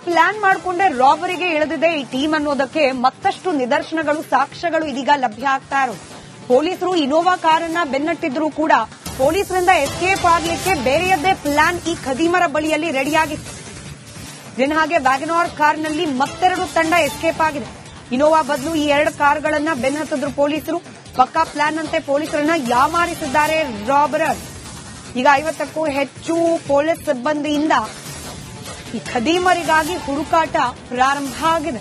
Plan ಮಾಡಿಕೊಂಡೇ ರಾಬರಿಗೆ ಇಳಿದಿದೆ ಈ ಟೀಮ್ ಅನ್ನೋದಕ್ಕೆ ಮತ್ತಷ್ಟು ನಿದರ್ಶನಗಳು ಸಾಕ್ಷ್ಯಗಳು ಇದೀಗ ಲಭ್ಯ ಆಗ್ತಾ ಇರೋದು. ಪೊಲೀಸರು ಇನೋವಾ ಕಾರನ್ನ ಬೆನ್ನಟ್ಟಿದ್ರು ಕೂಡ ಪೊಲೀಸರಿಂದ ಎಸ್ಕೇಪ್ ಆಗ್ಲಿಕ್ಕೆ ಬೇರೆಯದ್ದೇ ಪ್ಲಾನ್ ಈ ಖದೀಮರ ಬಳಿಯಲ್ಲಿ ರೆಡಿಯಾಗಿತ್ತು. ಹಾಗೆ ವ್ಯಾಗನಾರ್ ಕಾರ್ನಲ್ಲಿ ಮತ್ತೆರಡು ತಂಡ ಎಸ್ಕೇಪ್ ಆಗಿದೆ. ಇನೋವಾ ಬದಲು ಈ 2 ಕಾರ್ಗಳನ್ನ ಬೆನ್ನತ್ತಿದ್ರು ಪೊಲೀಸರು. ಪಕ್ಕಾ ಪ್ಲಾನ್ ಅಂತೆ ಪೊಲೀಸರನ್ನ ಯಾಮಾರಿಸಿದ್ದಾರೆ ರಾಬರರ್. ಈಗ 50ಕ್ಕೂ ಹೆಚ್ಚು ಪೊಲೀಸ್ ಸಿಬ್ಬಂದಿಯಿಂದ ಈ ಖದೀಮರಿಗಾಗಿ ಹುಡುಕಾಟ ಪ್ರಾರಂಭ ಆಗಿದೆ.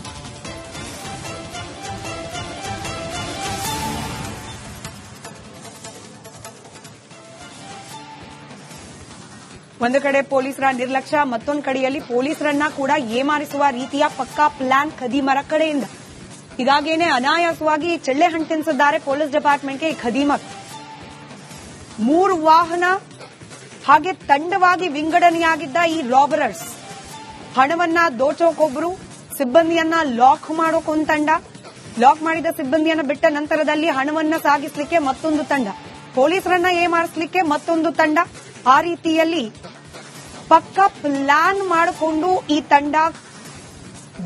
ಒಂದು ಕಡೆ ಪೊಲೀಸರ ನಿರ್ಲಕ್ಷ್ಯ, ಮತ್ತೊಂದು ಕಡೆಯಲ್ಲಿ ಪೊಲೀಸರನ್ನ ಕೂಡ ಏಮಾರಿಸುವ ರೀತಿಯ ಪಕ್ಕಾ ಪ್ಲಾನ್ ಖದೀಮರ ಕಡೆಯಿಂದ. ಹೀಗಾಗೇನೆ ಅನಾಯಾಸವಾಗಿ ಚೆಳ್ಳೆ ಹಂಟಿಸಿದ್ದಾರೆ ಪೊಲೀಸ್ ಡಿಪಾರ್ಟ್ಮೆಂಟ್ಗೆ ಈ ಖದೀಮರು. 3 ವಾಹನ ಹಾಗೆ ತಂಡವಾಗಿ ವಿಂಗಡಣೆಯಾಗಿದ್ದ ಈ ರಾಬರರ್ಸ್ ಹಣವನ್ನ ದೋಚೋಕೊಬ್ರು, ಸಿಬ್ಬಂದಿಯನ್ನ ಲಾಕ್ ಮಾಡೋಕೊಂದು ತಂಡ, ಲಾಕ್ ಮಾಡಿದ ಸಿಬ್ಬಂದಿಯನ್ನ ಬಿಟ್ಟ ನಂತರದಲ್ಲಿ ಹಣವನ್ನ ಸಾಗಿಸಲಿಕ್ಕೆ ಮತ್ತೊಂದು ತಂಡ, ಪೊಲೀಸರನ್ನ ಏಮಾರಿಸಲಿಕ್ಕೆ ಮತ್ತೊಂದು ತಂಡ. ಆ ರೀತಿಯಲ್ಲಿ ಪಕ್ಕಾ ಪ್ಲಾನ್ ಮಾಡಿಕೊಂಡು ಈ ತಂಡ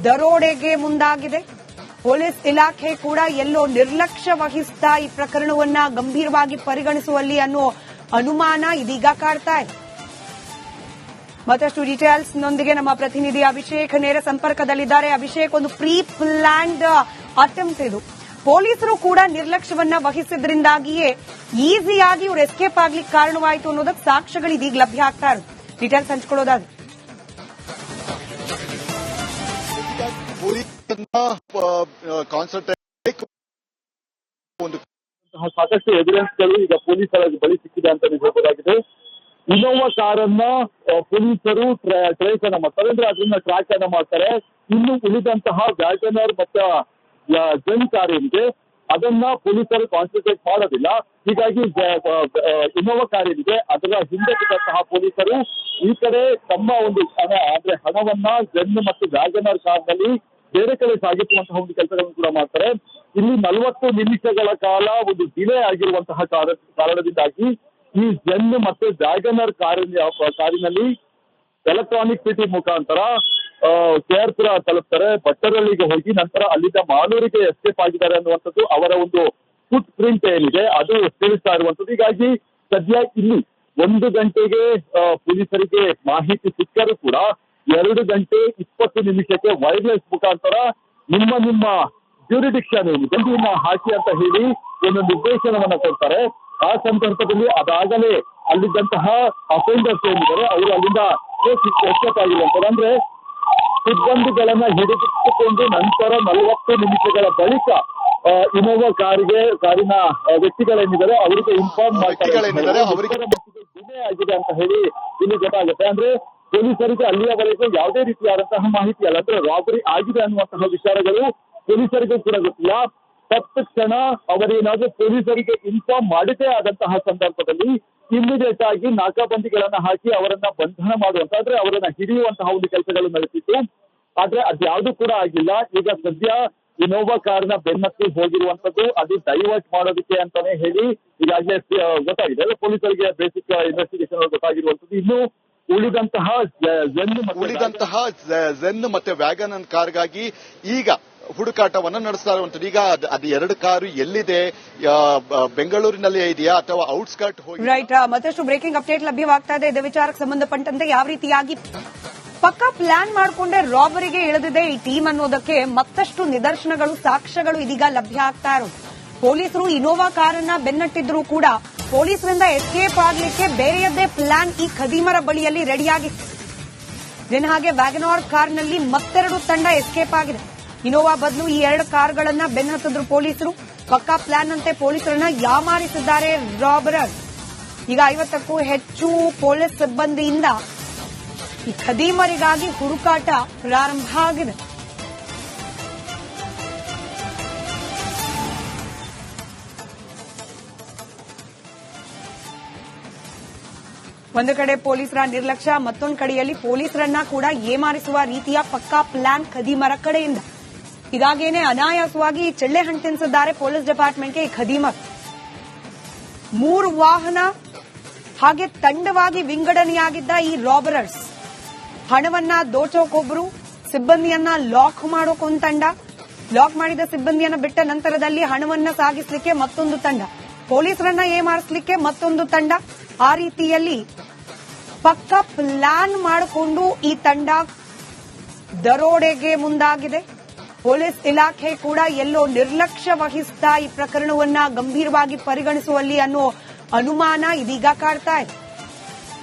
ದರೋಡೆಗೆ ಮುಂದಾಗಿದೆ. ಪೊಲೀಸ್ ಇಲಾಖೆ ಕೂಡ ಎಲ್ಲೋ ನಿರ್ಲಕ್ಷ್ಯ ವಹಿಸ್ತಾ ಈ ಪ್ರಕರಣವನ್ನ ಗಂಭೀರವಾಗಿ ಪರಿಗಣಿಸುವಲ್ಲಿ ಅನ್ನೋ ಅನುಮಾನ ಇದೀಗ ಕಾಡ್ತಾ ಇದೆ. ಮತ್ತಷ್ಟು ಡೀಟೇಲ್ಸ್ ನೊಂದಿಗೆ ನಮ್ಮ ಪ್ರತಿನಿಧಿ ಅಭಿಷೇಕ್ ನೇರ ಸಂಪರ್ಕದಲ್ಲಿದ್ದಾರೆ. ಅಭಿಷೇಕ್, ಒಂದು ಪ್ರೀ ಪ್ಲಾನ್ಡ್ ಅಟೆಂಪ್ಟ್ ಇದು. ಪೊಲೀಸರು ಕೂಡ ನಿರ್ಲಕ್ಷ್ಯವನ್ನ ವಹಿಸಿದ್ರಿಂದಾಗಿಯೇ ಈಸಿಯಾಗಿ ಇವರು ಎಸ್ಕೇಪ್ ಆಗ್ಲಿಕ್ಕೆ ಕಾರಣವಾಯಿತು ಅನ್ನೋದಕ್ಕೆ ಸಾಕ್ಷ್ಯಗಳು ಇದೀಗ ಲಭ್ಯ ಆಗ್ತಾ ಇರೋದು. ಡೀಟೇಲ್ಸ್ ಹಂಚಿಕೊಳ್ಳೋದಾದ್ರೆ ಸಾಕಷ್ಟು ಎವಿಡೆನ್ಸ್ಗಳು ಈಗ ಪೊಲೀಸರ ಬಳಿ ಸಿಕ್ಕಿದೆ ಅಂತ ಹೇಳಬಹುದಾಗಿದೆ. ಇನೋವಾ ಕಾರನ್ನ ಪೊಲೀಸರು ಟ್ರೇಸ್ ಅನ್ನ ಮಾಡ್ತಾರೆ, ಅಂದ್ರೆ ಅದನ್ನ ಟ್ರ್ಯಾಕ್ ಅನ್ನ ಮಾಡ್ತಾರೆ. ಇನ್ನು ಉಳಿದಂತಹ ವ್ಯಾಗನರ್ ಮತ್ತು ಜೆನ್ ಕಾರ್ ಏನಿದೆ ಅದನ್ನ ಪೊಲೀಸರು ಕಾನ್ಸಂಟ್ರೇಟ್ ಮಾಡೋದಿಲ್ಲ. ಹೀಗಾಗಿ ಇನೋವಾ ಕಾರ್ ಏನಿದೆ ಅದರ ಹಿಂದೆ ಬಿದ್ದಂತಹ ಪೊಲೀಸರು ಈ ಕಡೆ ತಮ್ಮ ಒಂದು ಅಂದ್ರೆ ಹಣವನ್ನ ಜೆನ್ ಮತ್ತು ವ್ಯಾಗನರ್ ಕಾರ್ನಲ್ಲಿ ಬೇರೆ ಕಡೆ ಸಾಗಿಸುವಂತಹ ಒಂದು ಕೆಲಸಗಳನ್ನು ಕೂಡ ಮಾಡ್ತಾರೆ. ಇಲ್ಲಿ 40 ನಿಮಿಷಗಳ ಕಾಲ ಒಂದು ಡಿಲೇ ಆಗಿರುವಂತಹ ಕಾರಣದಿಂದಾಗಿ ಈ ಜೆನ್ ಮತ್ತು ವ್ಯಾಗನರ್ ಕಾರಿನಲ್ಲಿ ಎಲೆಕ್ಟ್ರಾನಿಕ್ ಸಿಟಿ ಮುಖಾಂತರ ಕೇರ್ಪುರ ತಲುಪ್ತಾರೆ. ಭಟ್ಟರಳ್ಳಿಗೆ ಹೋಗಿ ನಂತರ ಅಲ್ಲಿಂದ ಮಾಲೂರಿಗೆ ಎಸ್ಕೇಪ್ ಆಗಿದ್ದಾರೆ ಅನ್ನುವಂಥದ್ದು ಅವರ ಒಂದು ಫುಟ್ ಪ್ರಿಂಟ್ ಏನಿದೆ ಅದು ತಿಳಿಸ್ತಾ ಇರುವಂಥದ್ದು. ಹೀಗಾಗಿ ಸದ್ಯ ಇಲ್ಲಿ 1 ಗಂಟೆಗೆ ಪೊಲೀಸರಿಗೆ ಮಾಹಿತಿ ಸಿಕ್ಕರೂ ಕೂಡ 2 ಗಂಟೆ 20 ನಿಮಿಷಕ್ಕೆ ವೈರ್ಲೆಸ್ ಮುಖಾಂತರ ನಿಮ್ಮ ಜ್ಯೂರಿಡಿಕ್ಷನ್ ಏನಿದೆ ಇದನ್ನ ಹಾಕಿ ಅಂತ ಹೇಳಿ ಒಂದು ನಿರ್ದೇಶನವನ್ನ ಕೊಡ್ತಾರೆ. ಆ ಸಂದರ್ಭದಲ್ಲಿ ಅದಾಗಲೇ ಅಲ್ಲಿದ್ದಂತಹ ಅಫೆಂಡರ್ಸ್ ಏನಿದ್ದಾರೆ ಅವರು ಅಲ್ಲಿಂದ ಎಸ್ಕೇಪ್ ಆಗಿರುವಂಥದ್ದು. ಅಂದ್ರೆ ಸಿಬ್ಬಂದಿಗಳನ್ನ ಹಿಡಿದಿಟ್ಟುಕೊಂಡು ನಂತರ 40 ನಿಮಿಷಗಳ ಬಳಿಕ ಇನೋವಾ ಕಾರಿನ ವ್ಯಕ್ತಿಗಳೇನಿದ್ದಾರೆ ಅವರಿಗೆ ಇನ್ಫಾರ್ಮ್ ಮಾಡ್ತಾರೆ ಡಿಲೇ ಆಗಿದೆ ಅಂತ ಹೇಳಿ ಇಲ್ಲಿ ಗೊತ್ತಾಗುತ್ತೆ. ಅಂದ್ರೆ ಪೊಲೀಸರಿಗೆ ಅಲ್ಲಿಯವರೆಗೂ ಯಾವುದೇ ರೀತಿಯಾದಂತಹ ಮಾಹಿತಿ ಅಲ್ಲ, ಅಂದ್ರೆ ರಾಬರಿ ಆಗಿದೆ ಅನ್ನುವಂತಹ ವಿಚಾರಗಳು ಪೊಲೀಸರಿಗೂ ಕೂಡ ಗೊತ್ತಿಲ್ಲ. ತತ್ಕ್ಷಣ ಅವರೇನಾದ್ರೂ ಪೊಲೀಸರಿಗೆ ಇನ್ಫಾರ್ಮ್ ಮಾಡಿದ್ದೇ ಆದಂತಹ ಸಂದರ್ಭದಲ್ಲಿ ಇಮಿಡಿಯೇಟ್ ಆಗಿ ನಾಕಾಬಂದಿಗಳನ್ನ ಹಾಕಿ ಅವರನ್ನ ಬಂಧನ ಮಾಡುವಂತ ಅಂದ್ರೆ ಅವರನ್ನ ಹಿಡಿಯುವಂತಹ ಒಂದು ಕೆಲಸಗಳು ನಡೆಸಿತ್ತು. ಆದ್ರೆ ಅದ್ಯಾವುದೂ ಕೂಡ ಆಗಿಲ್ಲ. ಈಗ ಸದ್ಯ ಇನೋವಾ ಕಾರ್ನ ಬೆನ್ನತ್ತಿ ಹೋಗಿರುವಂತದ್ದು ಅದು ಡೈವರ್ಟ್ ಮಾಡೋದಕ್ಕೆ ಅಂತಾನೆ ಹೇಳಿ ಈಗಾಗಲೇ ಗೊತ್ತಾಗಿದೆ. ಪೊಲೀಸರಿಗೆ ಬೇಸಿಕ್ ಇನ್ವೆಸ್ಟಿಗೇಷನ್ ಗೊತ್ತಾಗಿರುವಂತದ್ದು. ಇನ್ನು ಉಳಿದಂತಹ ಜೆನ್ ಮತ್ತೆ ವ್ಯಾಗನ್ ಕಾರ್ಗಾಗಿ ಈಗ ಹುಡುಕಾಟವನ್ನು ನಡೆಸ್ತಾ ಇರುವಂತದ್ದು. ಈಗ ಅದು 2 ಕಾರು ಎಲ್ಲಿದೆ, ಬೆಂಗಳೂರಿನಲ್ಲೇ ಇದೆಯಾ ಅಥವಾ ಔಟ್ಸ್ಕರ್ಟ್ ಹೋಗಿ ರೈಟ್. ಮತ್ತಷ್ಟು ಬ್ರೇಕಿಂಗ್ ಅಪ್ಡೇಟ್ ಲಭ್ಯವಾಗ್ತಾ ಇದೆ. ಇದೇ ವಿಚಾರಕ್ಕೆ ಸಂಬಂಧಪಟ್ಟಂತೆ ಯಾವ ರೀತಿಯಾಗಿ ಪಕ್ಕಾ ಪ್ಲಾನ್ ಮಾಡಿಕೊಂಡೇ ರಾಬರಿಗೆ ಇಳಿದಿದೆ ಈ ಟೀಮ್ ಅನ್ನೋದಕ್ಕೆ ಮತ್ತಷ್ಟು ನಿದರ್ಶನಗಳು ಸಾಕ್ಷ್ಯಗಳು ಇದೀಗ ಲಭ್ಯ ಆಗ್ತಾ ಇರೋದು. ಪೊಲೀಸರು ಇನೋವಾ ಕಾರನ್ನ ಬೆನ್ನಟ್ಟಿದ್ರು ಕೂಡ ಪೊಲೀಸರಿಂದ ಎಸ್ಕೇಪ್ ಆಗ್ಲಿಕ್ಕೆ ಬೇರೆಯದ್ದೇ ಪ್ಲಾನ್ ಈ ಖದೀಮರ ಬಳಿಯಲ್ಲಿ ರೆಡಿಯಾಗಿತ್ತು. ಹಾಗೆ ವ್ಯಾಗನಾರ್ ಕಾರ್ನಲ್ಲಿ ಮತ್ತೆರಡು ತಂಡ ಎಸ್ಕೇಪ್ ಆಗಿದೆ. ಇನೋವಾ ಬದಲು ಈ 2 ಕಾರ್ಗಳನ್ನ ಬೆನ್ನತ್ತಿದ್ರು ಪೊಲೀಸರು. ಪಕ್ಕಾ ಪ್ಲಾನ್ ಅಂತೆ ಪೊಲೀಸರನ್ನ ಯಾಮಾರಿಸಿದ್ದಾರೆ ರಾಬರರ್. ಈಗ 50ಕ್ಕೂ ಹೆಚ್ಚು ಪೊಲೀಸ್ ಸಿಬ್ಬಂದಿಯಿಂದ ಈ ಖದೀಮರಿಗಾಗಿ ಹುಡುಕಾಟ ಪ್ರಾರಂಭ ಆಗಿದೆ. ಒಂದು ಕಡೆ ಪೊಲೀಸರ ನಿರ್ಲಕ್ಷ್ಯ, ಮತ್ತೊಂದು ಕಡೆಯಲ್ಲಿ ಪೊಲೀಸರನ್ನ ಕೂಡ ಏಮಾರಿಸುವ ರೀತಿಯ ಪಕ್ಕಾ ಪ್ಲಾನ್ ಖದೀಮರ ಕಡೆಯಿಂದ. ಹೀಗಾಗೇನೆ ಅನಾಯಾಸವಾಗಿ ಚೆಳ್ಳೆ ಹಂಟಿಸಿದ್ದಾರೆ ಪೊಲೀಸ್ ಡಿಪಾರ್ಟ್ಮೆಂಟ್ಗೆ ಈ ಖದೀಮರು. 3 ವಾಹನ ಹಾಗೆ ತಂಡವಾಗಿ ವಿಂಗಡಣೆಯಾಗಿದ್ದ ಈ ರಾಬರರ್ಸ್ ಹಣವನ್ನ ದೋಚೋಕೊಬ್ರು, ಸಿಬ್ಬಂದಿಯನ್ನ ಲಾಕ್ ಮಾಡೋಕೊಂದು ತಂಡ, ಲಾಕ್ ಮಾಡಿದ ಸಿಬ್ಬಂದಿಯನ್ನ ಬಿಟ್ಟ ನಂತರದಲ್ಲಿ ಹಣವನ್ನ ಸಾಗಿಸಲಿಕ್ಕೆ ಮತ್ತೊಂದು ತಂಡ, ಪೊಲೀಸರನ್ನ ಏಮಾರಿಸಲಿಕ್ಕೆ ಮತ್ತೊಂದು ತಂಡ. ಆ ರೀತಿಯಲ್ಲಿ ಪಕ್ಕಾ ಪ್ಲಾನ್ ಮಾಡಿಕೊಂಡು ಈ ತಂಡ ದರೋಡೆಗೆ ಮುಂದಾಗಿದೆ. ಪೊಲೀಸ್ ಇಲಾಖೆ ಕೂಡ ಎಲ್ಲೋ ನಿರ್ಲಕ್ಷ್ಯ ವಹಿಸ್ತಾ ಈ ಪ್ರಕರಣವನ್ನ ಗಂಭೀರವಾಗಿ ಪರಿಗಣಿಸುವಲ್ಲಿ ಅನ್ನೋ ಅನುಮಾನ ಇದೀಗ ಕಾಡ್ತಾ ಇದೆ.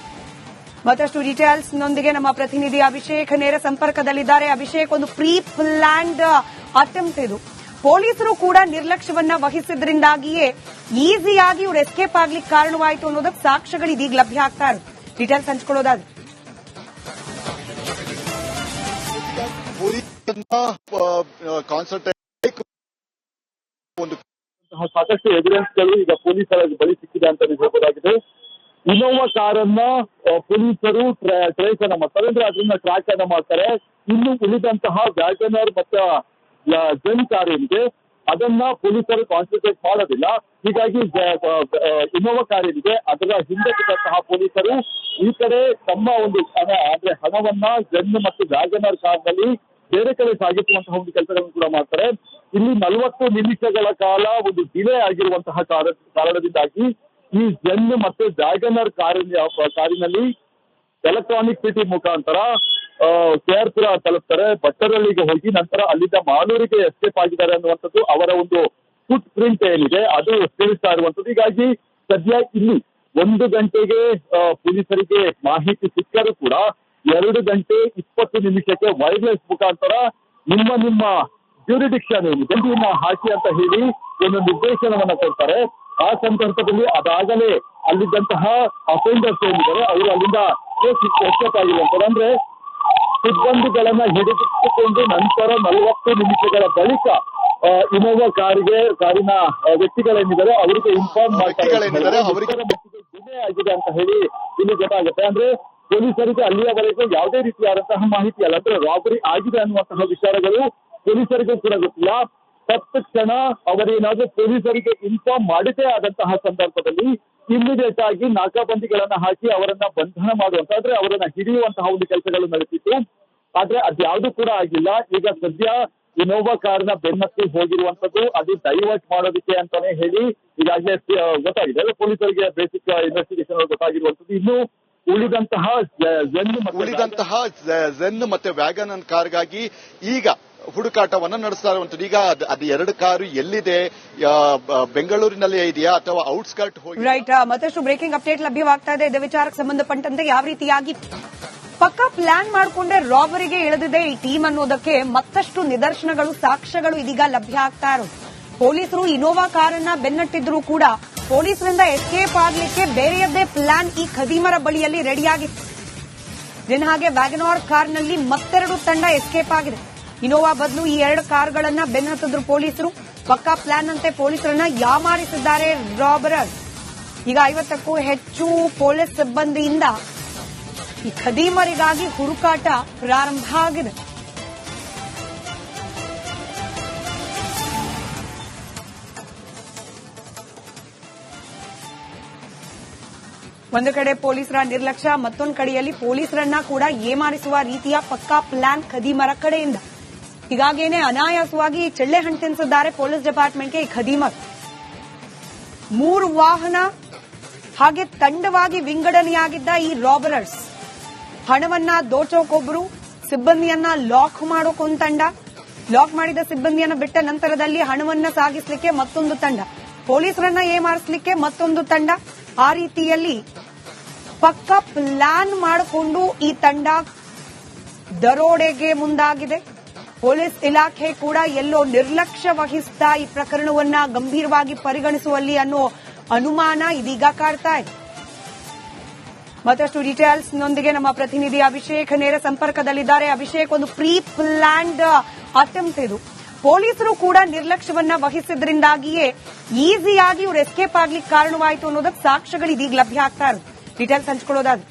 ಮತ್ತಷ್ಟು ಡೀಟೇಲ್ಸ್ ನೊಂದಿಗೆ ನಮ್ಮ ಪ್ರತಿನಿಧಿ ಅಭಿಷೇಕ್ ನೇರ ಸಂಪರ್ಕದಲ್ಲಿದ್ದಾರೆ. ಅಭಿಷೇಕ್, ಒಂದು ಪ್ರೀ ಪ್ಲಾನ್ಡ್ ಅಟೆಂಪ್ಟ್ ಇದು. ಪೊಲೀಸರು ಕೂಡ ನಿರ್ಲಕ್ಷ್ಯವನ್ನ ವಹಿಸಿದ್ರಿಂದಾಗಿಯೇ ಈಸಿಯಾಗಿ ಇವರು ಎಸ್ಕೇಪ್ ಆಗ್ಲಿಕ್ಕೆ ಕಾರಣವಾಯಿತು ಅನ್ನೋದಕ್ಕೆ ಸಾಕ್ಷ್ಯಗಳು ಇದೀಗ ಲಭ್ಯ ಆಗ್ತಾ ಇರೋದು. ಡೀಟೇಲ್ಸ್ ಹಂಚ್ಕೊಳ್ಳೋದಾದ್ರೆ ಸಾಕಷ್ಟು ಎವಿಡೆನ್ಸ್ಗಳು ಈಗ ಪೊಲೀಸರ ಬಳಿ ಸಿಕ್ಕಿದೆ ಅಂತ ಹೇಳ್ಬೋದಾಗಿದೆ. ಇನೋವಾ ಕಾರನ್ನ ಪೊಲೀಸರು ಟ್ರೇಸ್ ಅನ್ನ ಮಾಡ್ತಾರೆ, ಅಂದ್ರೆ ಅದನ್ನ ಟ್ರ್ಯಾಕ್ ಅನ್ನ ಮಾಡ್ತಾರೆ. ಇನ್ನು ಉಳಿದಂತಹ ವ್ಯಾಗನರ್ ಮತ್ತೆ ಜೆನ್ ಕಾರ್ ಏನಿದೆ ಅದನ್ನ ಪೊಲೀಸರು ಕಾನ್ಸಂಟ್ರೇಟ್ ಮಾಡೋದಿಲ್ಲ. ಹೀಗಾಗಿ ಇನೋವಾ ಕಾರ್ ಏನಿದೆ ಅದರ ಹಿಂದೆ ಬಿದ್ದಂತಹ ಪೊಲೀಸರು ಈ ಕಡೆ ತಮ್ಮ ಒಂದು ಅಂದ್ರೆ ಹಣವನ್ನ ಜೆನ್ ಮತ್ತು ವ್ಯಾಗನರ್ ಕಾರ್ನಲ್ಲಿ ಬೇರೆ ಕಡೆ ಸಾಗಿಸುವಂತಹ ಒಂದು ಕೆಲಸಗಳನ್ನು ಕೂಡ ಮಾಡ್ತಾರೆ. ಇಲ್ಲಿ 40 ನಿಮಿಷಗಳ ಕಾಲ ಒಂದು ಡಿಲೇ ಆಗಿರುವಂತಹ ಕಾರಣದಿಂದಾಗಿ ಈ ಜೆನ್ ಮತ್ತು ವ್ಯಾಗನರ್ ಕಾರಿನಲ್ಲಿ ಎಲೆಕ್ಟ್ರಾನಿಕ್ ಸಿಟಿ ಮುಖಾಂತರ ಕೇರ್ಪುರ ತಲುಪ್ತಾರೆ. ಭಟ್ಟರಳ್ಳಿಗೆ ಹೋಗಿ ನಂತರ ಅಲ್ಲಿಂದ ಮಾಲೂರಿಗೆ ಎಸ್ಕೇಪ್ ಆಗಿದ್ದಾರೆ ಅನ್ನುವಂಥದ್ದು ಅವರ ಒಂದು ಫುಟ್ ಪ್ರಿಂಟ್ ಏನಿದೆ ಅದು ತಿಳಿಸ್ತಾ ಇರುವಂಥದ್ದು. ಹೀಗಾಗಿ ಸದ್ಯ ಇಲ್ಲಿ 1 ಗಂಟೆಗೆ ಪೊಲೀಸರಿಗೆ ಮಾಹಿತಿ ಸಿಕ್ಕರೂ ಕೂಡ 2 ಗಂಟೆ 20 ನಿಮಿಷಕ್ಕೆ ವೈರ್ಲೆಸ್ ಮುಖಾಂತರ ನಿಮ್ಮ ಜ್ಯೂರಿಡಿಕ್ಷನ್ ಏನಿದೆ ಇದನ್ನ ಹಾಕಿ ಅಂತ ಹೇಳಿ ಒಂದು ನಿರ್ದೇಶನವನ್ನ ಕೊಡ್ತಾರೆ. ಆ ಸಂದರ್ಭದಲ್ಲಿ ಅದಾಗಲೇ ಅಲ್ಲಿದ್ದಂತಹ ಅಫೆಂಡರ್ಸ್ ಏನಿದ್ದಾರೆ ಅವರು ಅಲ್ಲಿಂದ ಎಸ್ಕೇಪ್ ಆಗಿರುವಂಥದ್ದು. ಅಂದ್ರೆ ಸಿಬ್ಬಂದಿಗಳನ್ನ ಹಿಡಿದಿಟ್ಟುಕೊಂಡು ನಂತರ 40 ನಿಮಿಷಗಳ ಬಳಿಕ ಇನೋವಾ ಕಾರಿನ ವ್ಯಕ್ತಿಗಳೇನಿದ್ದಾರೆ ಅವರಿಗೆ ಇನ್ಫಾರ್ಮ್ ಮಾಡ್ತಾರೆ ಡಿಲೇ ಆಗಿದೆ ಅಂತ ಹೇಳಿ ಇಲ್ಲಿ ಗೊತ್ತಾಗುತ್ತೆ. ಅಂದ್ರೆ ಪೊಲೀಸರಿಗೆ ಅಲ್ಲಿಯವರೆಗೂ ಯಾವುದೇ ರೀತಿಯಾದಂತಹ ಮಾಹಿತಿ ಅಲ್ಲ, ಅಂದ್ರೆ ರಾಬರಿ ಆಗಿದೆ ಅನ್ನುವಂತಹ ವಿಚಾರಗಳು ಪೊಲೀಸರಿಗೂ ಕೂಡ ಗೊತ್ತಿಲ್ಲ. ತತ್ಕ್ಷಣ ಅವರೇನಾದ್ರೂ ಪೊಲೀಸರಿಗೆ ಇನ್ಫಾರ್ಮ್ ಮಾಡಿದ್ದೇ ಆದಂತಹ ಸಂದರ್ಭದಲ್ಲಿ ಇಮಿಡಿಯೇಟ್ ಆಗಿ ನಾಕಾಬಂದಿಗಳನ್ನ ಹಾಕಿ ಅವರನ್ನ ಬಂಧನ ಮಾಡುವಂತ ಅಂದ್ರೆ ಅವರನ್ನ ಹಿಡಿಯುವಂತಹ ಒಂದು ಕೆಲಸಗಳು ನಡೆಸಿತ್ತು. ಆದ್ರೆ ಅದ್ಯಾವುದೂ ಕೂಡ ಆಗಿಲ್ಲ. ಈಗ ಸದ್ಯ ಇನೋವಾ ಕಾರ್ನ ಬೆನ್ನತ್ತಿ ಹೋಗಿರುವಂತದ್ದು ಅದು ಡೈವರ್ಟ್ ಮಾಡೋದಕ್ಕೆ ಅಂತಾನೆ ಹೇಳಿ ಈಗಾಗಲೇ ಗೊತ್ತಾಗಿದೆ. ಪೊಲೀಸರಿಗೆ ಬೇಸಿಕ್ ಇನ್ವೆಸ್ಟಿಗೇಷನ್ ಗೊತ್ತಾಗಿರುವಂತದ್ದು. ಇನ್ನು ಉಳಿದಂತಹ ಜೆನ್ ಮತ್ತೆ ವ್ಯಾಗನ್ ಕಾರ್ಗಾಗಿ ಈಗ ಹುಡುಕಾಟವನ್ನ ನಡೆಸ್ತಾ ಇರುವಂತದ್ದು. ಈಗ ಅದು 2 ಕಾರು ಎಲ್ಲಿದೆ, ಬೆಂಗಳೂರಿನಲ್ಲೇ ಇದೆಯಾ ಅಥವಾ ಔಟ್ಸ್ಕರ್ಟ್ ಹೋಗಿ ರೈಟ್. ಮತ್ತಷ್ಟು ಬ್ರೇಕಿಂಗ್ ಅಪ್ಡೇಟ್ ಲಭ್ಯವಾಗ್ತಾ ಇದೆ. ಇದೇ ವಿಚಾರಕ್ಕೆ ಸಂಬಂಧಪಟ್ಟಂತೆ ಯಾವ ರೀತಿಯಾಗಿ ಪಕ್ಕಾ ಪ್ಲಾನ್ ಮಾಡಿಕೊಂಡೆ ರಾಬರಿಗೆ ಇಳಿದಿದೆ ಈ ಟೀಮ್ ಅನ್ನೋದಕ್ಕೆ ಮತ್ತಷ್ಟು ನಿದರ್ಶನಗಳು ಸಾಕ್ಷ್ಯಗಳು ಇದೀಗ ಲಭ್ಯ ಆಗ್ತಾ ಇರೋದು. ಪೊಲೀಸರು ಇನೋವಾ ಕಾರನ್ನ ಬೆನ್ನಟ್ಟಿದ್ರು ಕೂಡ ಪೊಲೀಸರಿಂದ ಎಸ್ಕೇಪ್ ಆಗ್ಲಿಕ್ಕೆ ಬೇರೆಯದ್ದೇ ಪ್ಲಾನ್ ಈ ಖದೀಮರ ಬಳಿಯಲ್ಲಿ ರೆಡಿಯಾಗಿತ್ತು. ಜೆನ್ ಹಾಗೆ ವ್ಯಾಗನಾರ್ ಕಾರ್ನಲ್ಲಿ ಮತ್ತೆರಡು ತಂಡ ಎಸ್ಕೇಪ್ ಆಗಿದೆ. ಇನೋವಾ ಬದಲು ಈ 2 ಕಾರ್ಗಳನ್ನ ಬೆನ್ನತ್ತಿದ್ರು ಪೊಲೀಸರು. ಪಕ್ಕಾ ಪ್ಲಾನ್ ಅಂತೆ ಪೊಲೀಸರನ್ನ ಯಾಮಾರಿಸಿದ್ದಾರೆ ರಾಬರರ್. ಈಗ 50ಕ್ಕೂ ಹೆಚ್ಚು ಪೊಲೀಸ್ ಸಿಬ್ಬಂದಿಯಿಂದ ಈ ಖದೀಮರಿಗಾಗಿ ಹುಡುಕಾಟ ಪ್ರಾರಂಭ ಆಗಿದೆ. ಒಂದು ಕಡೆ ಪೊಲೀಸರ ನಿರ್ಲಕ್ಷ್ಯ, ಮತ್ತೊಂದು ಕಡೆಯಲ್ಲಿ ಪೊಲೀಸರನ್ನ ಕೂಡ ಏಮಾರಿಸುವ ರೀತಿಯ ಪಕ್ಕಾ ಪ್ಲಾನ್ ಖದೀಮರ ಕಡೆಯಿಂದ. ಹೀಗಾಗೇನೆ ಅನಾಯಾಸವಾಗಿ ಚೆಳ್ಳೆ ಹಣ್ಣು ತಿನ್ನಿಸಿದ್ದಾರೆ ಪೊಲೀಸ್ ಡಿಪಾರ್ಟ್ಮೆಂಟ್ಗೆ ಈ ಖದೀಮರು. 3 ವಾಹನ ಹಾಗೆ ತಂಡವಾಗಿ ವಿಂಗಡಣೆಯಾಗಿದ್ದ ಈ ರಾಬರರ್ಸ್ ಹಣವನ್ನ ದೋಚೋಕೊಬ್ಬರು, ಸಿಬ್ಬಂದಿಯನ್ನ ಲಾಕ್ ಮಾಡೋಕೊಂದು ತಂಡ, ಲಾಕ್ ಮಾಡಿದ ಸಿಬ್ಬಂದಿಯನ್ನ ಬಿಟ್ಟ ನಂತರದಲ್ಲಿ ಹಣವನ್ನ ಸಾಗಿಸಲಿಕ್ಕೆ ಮತ್ತೊಂದು ತಂಡ, ಪೊಲೀಸರನ್ನ ಏಮಾರಿಸಲಿಕ್ಕೆ ಮತ್ತೊಂದು ತಂಡ. ಆ ರೀತಿಯಲ್ಲಿ ಪಕ್ಕಾ ಪ್ಲಾನ್ ಮಾಡಿಕೊಂಡು ಈ ತಂಡ ದರೋಡೆಗೆ ಮುಂದಾಗಿದೆ. ಪೊಲೀಸ್ ಇಲಾಖೆ ಕೂಡ ಎಲ್ಲೋ ನಿರ್ಲಕ್ಷ್ಯ ವಹಿಸ್ತಾ ಈ ಪ್ರಕರಣವನ್ನ ಗಂಭೀರವಾಗಿ ಪರಿಗಣಿಸುವಲ್ಲಿ ಅನ್ನೋ ಅನುಮಾನ ಇದೀಗ ಕಾಡ್ತಾ ಇದೆ. ಮತ್ತಷ್ಟು ಡೀಟೇಲ್ಸ್ ನೊಂದಿಗೆ ನಮ್ಮ ಪ್ರತಿನಿಧಿ ಅಭಿಷೇಕ್ ನೇರ ಸಂಪರ್ಕದಲ್ಲಿದ್ದಾರೆ. ಅಭಿಷೇಕ್, ಒಂದು ಪ್ರೀ ಪ್ಲಾನ್ಡ್ ಅಟೆಂಪ್ಟ್ ಇದು. ಪೊಲೀಸರು ಕೂಡ ನಿರ್ಲಕ್ಷ್ಯವನ್ನ ವಹಿಸಿದ್ರಿಂದಾಗಿಯೇ ಈಸಿಯಾಗಿ ಇವರು ಎಸ್ಕೇಪ್ ಆಗ್ಲಿಕ್ಕೆ ಕಾರಣವಾಯಿತು ಅನ್ನೋದಕ್ಕೆ ಸಾಕ್ಷ್ಯಗಳು ಇದೀಗ ಲಭ್ಯ ಆಗ್ತಾ ಇರೋದು. ಡೀಟೇಲ್ಸ್ ಹಂಚ್ಕೊಳ್ಳೋದಾದ್ರೆ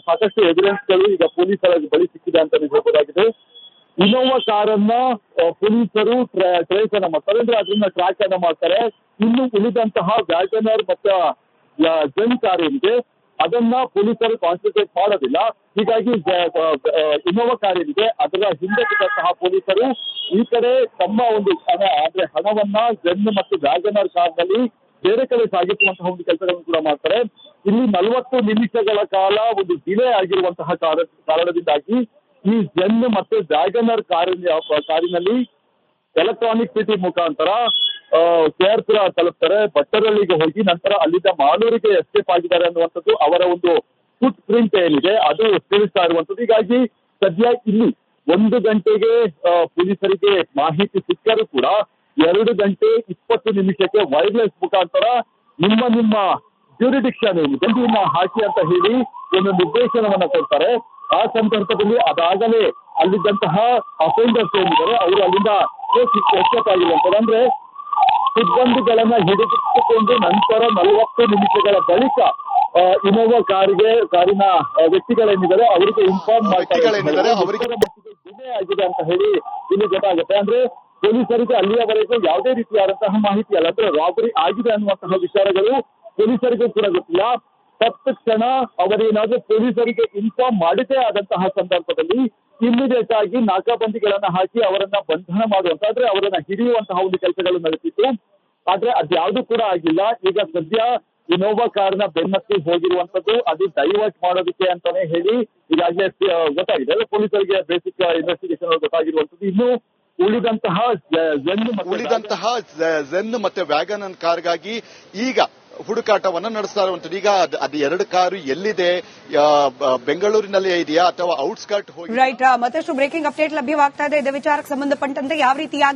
ಸಾಕಷ್ಟು ಎವಿಡೆನ್ಸ್ಗಳು ಈಗ ಪೊಲೀಸರ ಬಳಿ ಸಿಕ್ಕಿದೆ ಅಂತ ಹೇಳ್ಬೋದಾಗಿದೆ. ಇನೋವಾ ಕಾರನ್ನ ಪೊಲೀಸರು ಟ್ರೇಸ್ ಅನ್ನ ಮಾಡ್ತಾರೆ, ಅಂದ್ರೆ ಅದನ್ನ ಟ್ರ್ಯಾಕ್ ಅನ್ನ ಮಾಡ್ತಾರೆ. ಇನ್ನು ಉಳಿದಂತಹ ವ್ಯಾಗನರ್ ಮತ್ತೆ ಜನ್ ಕಾರ್ ಏನಿದೆ ಅದನ್ನ ಪೊಲೀಸರು ಕಾನ್ಸಂಟ್ರೇಟ್ ಮಾಡೋದಿಲ್ಲ. ಹೀಗಾಗಿ ಇನೋವಾ ಕಾರ್ ಏನಿದೆ ಅದರ ಹಿಂದೆ ಬಿದ್ದಂತಹ ಪೊಲೀಸರು ಈ ಕಡೆ ತಮ್ಮ ಒಂದು ಹಣವನ್ನ ಜನ್ ಮತ್ತು ವ್ಯಾಗನರ್ ಕಾರ್ನಲ್ಲಿ ಬೇರೆ ಕಡೆ ಸಾಗಿಸುವಂತಹ ಒಂದು ಕೆಲಸಗಳನ್ನು ಕೂಡ ಮಾಡ್ತಾರೆ. ಇಲ್ಲಿ 40 ನಿಮಿಷಗಳ ಕಾಲ ಒಂದು ಡಿಲೇ ಆಗಿರುವಂತಹ ಕಾರಣದಿಂದಾಗಿ ಈ ಜನ್ ಮತ್ತು ವ್ಯಾಗನರ್ ಕಾರಿನಲ್ಲಿ ಎಲೆಕ್ಟ್ರಾನಿಕ್ ಸಿಟಿ ಮುಖಾಂತರ ಕೇರ್ಪುರ ತಲುಪ್ತಾರೆ, ಭಟ್ಟರಳ್ಳಿಗೆ ಹೋಗಿ ನಂತರ ಅಲ್ಲಿಂದ ಮಾಲೂರಿಗೆ ಎಸ್ಕೇಪ್ ಆಗಿದ್ದಾರೆ ಅನ್ನುವಂಥದ್ದು ಅವರ ಒಂದು ಫುಟ್ ಪ್ರಿಂಟ್ ಏನಿದೆ ಅದು ತಿಳಿಸ್ತಾ ಇರುವಂಥದ್ದು. ಹೀಗಾಗಿ ಸದ್ಯ ಇಲ್ಲಿ 1 ಗಂಟೆಗೆ ಪೊಲೀಸರಿಗೆ ಮಾಹಿತಿ ಸಿಕ್ಕರೂ ಕೂಡ 2 ಗಂಟೆ 20 ನಿಮಿಷಕ್ಕೆ ವೈರ್ಲೆಸ್ ಮುಖಾಂತರ ನಿಮ್ಮ ಜ್ಯೂರಿಡಿಕ್ಷನ್ ಏನಿದೆ ಇದನ್ನ ಹಾಕಿ ಅಂತ ಹೇಳಿ ಒಂದು ನಿರ್ದೇಶನವನ್ನ ಕೊಡ್ತಾರೆ. ಆ ಸಂದರ್ಭದಲ್ಲಿ ಅದಾಗಲೇ ಅಲ್ಲಿದ್ದಂತಹ ಅಫೆಂಡರ್ಸ್ ಏನಿದ್ದಾರೆ ಅವರು ಅಲ್ಲಿಂದ ಎಸ್ಕೇಪ್ ಆಗಿರುವಂಥದ್ದು. ಅಂದ್ರೆ ಸಿಬ್ಬಂದಿಗಳನ್ನ ಹಿಡಿದಿಟ್ಟುಕೊಂಡು ನಂತರ 40 ನಿಮಿಷಗಳ ಬಳಿಕ ಇನೋವಾ ಕಾರಿನ ವ್ಯಕ್ತಿಗಳೇನಿದ್ದಾರೆ ಅವರಿಗೆ ಇನ್ಫಾರ್ಮ್ ಮಾಡ್ತಾರೆ ಡಿಲೇ ಆಗಿದೆ ಅಂತ ಹೇಳಿ ಇಲ್ಲಿ ಗೊತ್ತಾಗುತ್ತೆ. ಅಂದ್ರೆ ಪೊಲೀಸರಿಗೆ ಅಲ್ಲಿಯವರೆಗೂ ಯಾವುದೇ ರೀತಿಯಾದಂತಹ ಮಾಹಿತಿ ಅಲ್ಲ, ಅಂದ್ರೆ ರಾಬರಿ ಆಗಿದೆ ಅನ್ನುವಂತಹ ವಿಚಾರಗಳು ಪೊಲೀಸರಿಗೂ ಕೂಡ ಗೊತ್ತಿಲ್ಲ. ತತ್ಕ್ಷಣ ಅವರೇನಾದ್ರೂ ಪೊಲೀಸರಿಗೆ ಇನ್ಫಾರ್ಮ್ ಮಾಡಿದ್ದೇ ಆದಂತಹ ಸಂದರ್ಭದಲ್ಲಿ ಇಮಿಡಿಯೇಟ್ ಆಗಿ ನಾಕಾಬಂದಿಗಳನ್ನ ಹಾಕಿ ಅವರನ್ನ ಬಂಧನ ಮಾಡುವಂತ ಆದ್ರೆ ಅವರನ್ನ ಹಿಡಿಯುವಂತಹ ಒಂದು ಕೆಲಸಗಳು ನಡೆಸಿತ್ತು. ಆದ್ರೆ ಅದ್ಯಾವುದೂ ಕೂಡ ಆಗಿಲ್ಲ. ಈಗ ಸದ್ಯ ಇನೋವಾ ಕಾರ್ನ ಬೆನ್ನತ್ತಿ ಹೋಗಿರುವಂತದ್ದು ಅದು ಡೈವರ್ಟ್ ಮಾಡೋದಕ್ಕೆ ಅಂತಾನೆ ಹೇಳಿ ಈಗಾಗಲೇ ಗೊತ್ತಾಗಿದೆ. ಪೊಲೀಸರಿಗೆ ಬೇಸಿಕ್ ಇನ್ವೆಸ್ಟಿಗೇಷನ್ ಗೊತ್ತಾಗಿರುವಂತದ್ದು. ಇನ್ನು ಉಳಿದಂತಹ ಜೆನ್ ಮತ್ತೆ ವ್ಯಾಗನ್ ಕಾರ್ಗಾಗಿ ಈಗ ಹುಡುಕಾಟವನ್ನ ನಡೆಸ್ತಾ ಇರುವಂತದ್ದು. ಈಗ ಅದು 2 ಕಾರು ಎಲ್ಲಿದೆ, ಬೆಂಗಳೂರಿನಲ್ಲೇ ಇದೆಯಾ ಅಥವಾ ಔಟ್ಸ್ಕರ್ಟ್ ಹೋಗಿ ರೈಟ್. ಮತ್ತಷ್ಟು ಬ್ರೇಕಿಂಗ್ ಅಪ್ಡೇಟ್ ಲಭ್ಯವಾಗ್ತಾ ಇದೆ. ಇದೇ ವಿಚಾರಕ್ಕೆ ಸಂಬಂಧಪಟ್ಟಂತೆ ಯಾವ ರೀತಿಯಾಗಿ